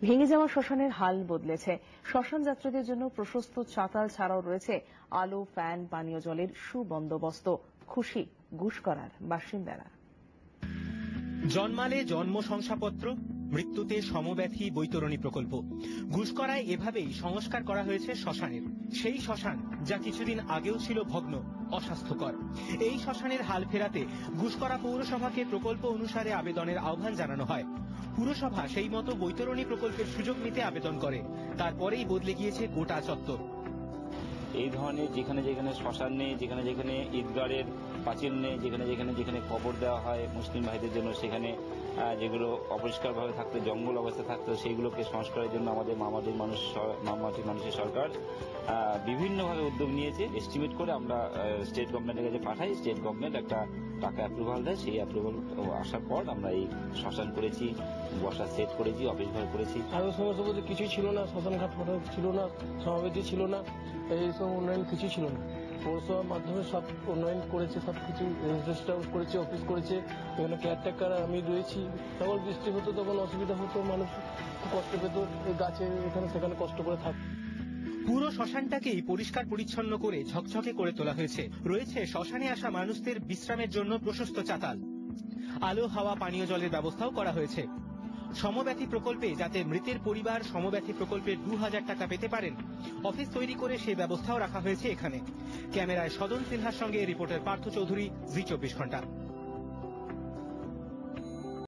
ভেঙে যাওয়া শ্মশানের হাল বদলেছে। শ্মশান যাত্রীদের জন্য প্রশস্ত চাতাল ছাড়াও রয়েছে আলো, ফ্যান, পানীয় জলের সুবন্দোবস্ত। খুশি ঘুষকরার বাসিন্দারা। জন্মালে জন্ম শংসাপত্র, মৃত্যুতে সমব্যথী বৈতরণী প্রকল্প। ঘুষকরায় এভাবেই সংস্কার করা হয়েছে শ্মশানের। সেই শ্মশান যা কিছুদিন আগেও ছিল ভগ্ন, অস্বাস্থ্যকর। এই শ্মশানের হাল ফেরাতে ঘুষকরা পৌরসভাকে প্রকল্প অনুসারে আবেদনের আহ্বান জানানো হয়। পুরসভা সেই মতো বৈতরণী প্রকল্পের সুযোগ নিতে আবেদন করে। তারপরেই বদলে গিয়েছে গোটা চত্বর। এই ধরনের যেখানে যেখানে শ্মশান নেই, যেখানে যেখানে ঈদগাহের পাঁচিল নেই, যেখানে যেখানে যেখানে কবর দেওয়া হয় মুসলিম ভাইদের জন্য, সেখানে যেগুলো অপরিষ্কারভাবে থাকতো, জঙ্গল অবস্থা থাকতো, সেইগুলোকে সংস্কারের জন্য আমাদের মামাটির মানুষের সরকার বিভিন্নভাবে উদ্যোগ নিয়েছে। এস্টিমেট করে আমরা স্টেট গভর্নমেন্টের কাছে পাঠাই, স্টেট গভর্নমেন্ট একটা টাকা অ্যাপ্রুভাল দেয়। সেই অ্যাপ্রুভাল আসার পর আমরা এই শ্মশান করেছি, বসার সেট করেছি, অফিস ঘর করেছি। আরো সমস্ত বলতে কিছুই ছিল না, শ্মশান ঘাট ছিল না, সমাবেদী ছিল না, এইসব উন্নয়ন কিছুই ছিল না। পৌরসভার মাধ্যমে সব উন্নয়ন করেছে, সবকিছু রেজিস্টার হাউস করেছে, অফিস করেছে। এখানে কেয়ারটেকার আমি রয়েছি। যখন বৃষ্টি হতো তখন অসুবিধা হতো, মানুষ খুব কষ্ট পেত, গাছে এখানে সেখানে কষ্ট করে থাকতো। পুরো শ্মশানটাকেই পরিষ্কার পরিচ্ছন্ন করে ঝকঝকে করে তোলা হয়েছে। রয়েছে শ্মশানে আসা মানুষদের বিশ্রামের জন্য প্রশস্ত চাতাল, আলো, হাওয়া, পানীয় জলের ব্যবস্থাও করা হয়েছে। সমব্যথী প্রকল্পে যাতে মৃতের পরিবার সমব্যথী প্রকল্পের 2000 টাকা পেতে পারেন, অফিস তৈরি করে সেই ব্যবস্থাও রাখা হয়েছে এখানে। ক্যামেরায় সদন সিনহার সঙ্গে রিপোর্টার পার্থ চৌধুরী, জি 24 ঘন্টা।